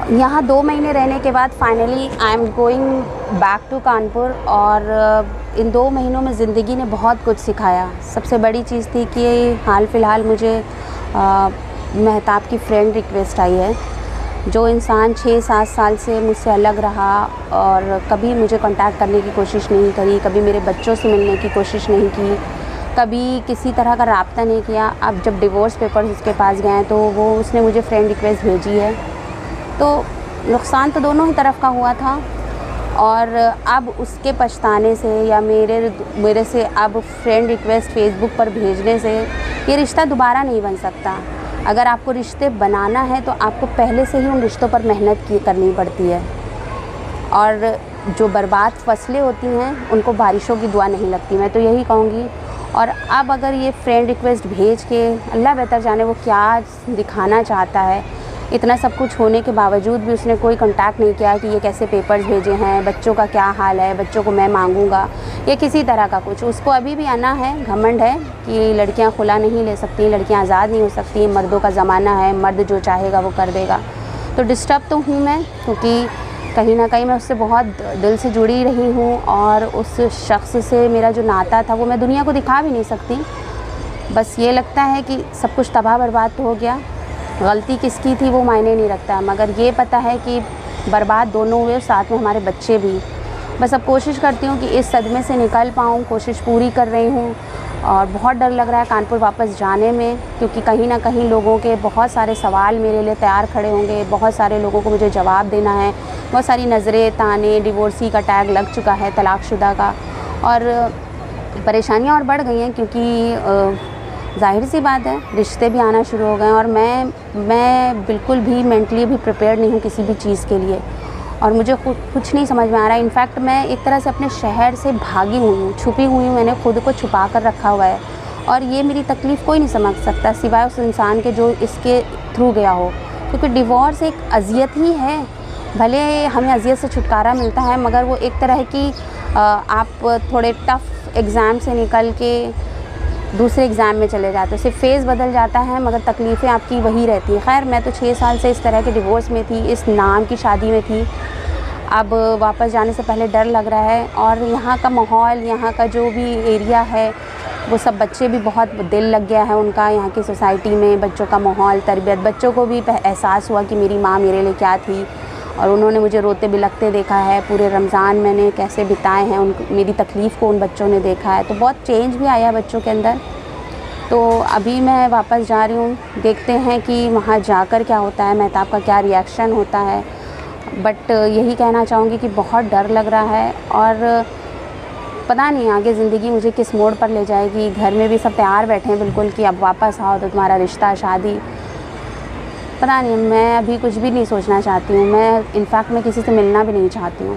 यहाँ 2 महीने रहने के बाद finally I am going back to Kanpur. और इन 2 महीनों में ज़िंदगी ने बहुत कुछ सिखाया। सबसे बड़ी चीज़ थी कि हाल फ़िलहाल मुझे महताब की फ्रेंड रिक्वेस्ट आई है। जो इंसान 6-7 साल से मुझसे अलग रहा और कभी मुझे कांटेक्ट करने की कोशिश नहीं करी, कभी मेरे बच्चों से मिलने की कोशिश नहीं की, कभी किसी तरह का राब्ता नहीं किया। अब जब डिवोर्स पेपर्स उसके पास गए हैं तो उसने मुझे फ्रेंड रिक्वेस्ट भेजी है। तो नुकसान तो दोनों ही तरफ का हुआ था। और अब उसके पछताने से या मेरे से अब फ्रेंड रिक्वेस्ट फ़ेसबुक पर भेजने से ये रिश्ता दोबारा नहीं बन सकता। अगर आपको रिश्ते बनाना है तो आपको पहले से ही उन रिश्तों पर मेहनत करनी पड़ती है। और जो बर्बाद फसलें होती हैं उनको बारिशों की दुआ नहीं लगती, मैं तो यही कहूँगी। और अब अगर ये फ्रेंड रिक्वेस्ट भेज के अल्लाह बेहतर जाने वो क्या दिखाना चाहता है, इतना सब कुछ होने के बावजूद भी उसने कोई कांटेक्ट नहीं किया कि ये कैसे पेपर्स भेजे हैं, बच्चों का क्या हाल है, बच्चों को मैं मांगूंगा, ये किसी तरह का कुछ। उसको अभी भी आना है, घमंड है कि लड़कियां खुला नहीं ले सकती, लड़कियां आज़ाद नहीं हो सकती, मर्दों का ज़माना है, मर्द जो चाहेगा वो कर देगा। तो डिस्टर्ब तो हूँ मैं, क्योंकि कहीं ना कहीं मैं उससे बहुत दिल से जुड़ी रही हूँ और उस शख्स से मेरा जो नाता था वो मैं दुनिया को दिखा भी नहीं सकती। बस ये लगता है कि सब कुछ तबाह बर्बाद तो हो गया, गलती किसकी थी वो मायने नहीं रखता, मगर ये पता है कि बर्बाद दोनों हुए, साथ में हमारे बच्चे भी। बस अब कोशिश करती हूँ कि इस सदमे से निकल पाऊँ, कोशिश पूरी कर रही हूँ। और बहुत डर लग रहा है कानपुर वापस जाने में, क्योंकि कहीं ना कहीं लोगों के बहुत सारे सवाल मेरे लिए तैयार खड़े होंगे, बहुत सारे लोगों को मुझे जवाब देना है, बहुत सारी नज़रें, ताने, डिवोर्सी का टैग लग चुका है, तलाकशुदा का। और परेशानियाँ और बढ़ गई हैं, क्योंकि ज़ाहिर सी बात है रिश्ते भी आना शुरू हो गए हैं और मैं बिल्कुल भी मेंटली भी प्रिपेयर्ड नहीं हूँ किसी भी चीज़ के लिए। और मुझे कुछ नहीं समझ में आ रहा है। इनफैक्ट मैं एक तरह से अपने शहर से भागी हुई हूँ, छुपी हुई हूँ, मैंने खुद को छुपा कर रखा हुआ है। और ये मेरी तकलीफ़ कोई नहीं समझ सकता सिवाय उस इंसान के जो इसके थ्रू गया हो, क्योंकि डिवोर्स एक अजियत ही है। भले हमें अजियत से छुटकारा मिलता है, मगर वो एक तरह की आप थोड़े टफ़ एग्ज़ाम से निकल के दूसरे एग्ज़ाम में चले जाते हो, सिर्फ फ़ेज़ बदल जाता है मगर तकलीफ़ें आपकी वही रहती हैं। खैर मैं तो 6 साल से इस तरह के डिवोर्स में थी, इस नाम की शादी में थी। अब वापस जाने से पहले डर लग रहा है। और यहाँ का माहौल, यहाँ का जो भी एरिया है, वो सब बच्चे भी बहुत दिल लग गया है उनका यहाँ की सोसाइटी में, बच्चों का माहौल, तरबियत। बच्चों को भी एहसास हुआ कि मेरी माँ मेरे लिए क्या थी, और उन्होंने मुझे रोते बिलखते देखा है। पूरे रमज़ान मैंने कैसे बिताए हैं, मेरी तकलीफ़ को उन बच्चों ने देखा है। तो बहुत चेंज भी आया बच्चों के अंदर। तो अभी मैं वापस जा रही हूँ, देखते हैं कि वहाँ जाकर क्या होता है, महताब का क्या रिएक्शन होता है। बट यही कहना चाहूँगी कि बहुत डर लग रहा है और पता नहीं आगे ज़िंदगी मुझे किस मोड़ पर ले जाएगी। घर में भी सब तैयार बैठे हैं बिल्कुल कि अब वापस आओ तो तुम्हारा रिश्ता, शादी। पता नहीं, मैं अभी कुछ भी नहीं सोचना चाहती हूँ। मैं इनफैक्ट मैं किसी से मिलना भी नहीं चाहती हूँ।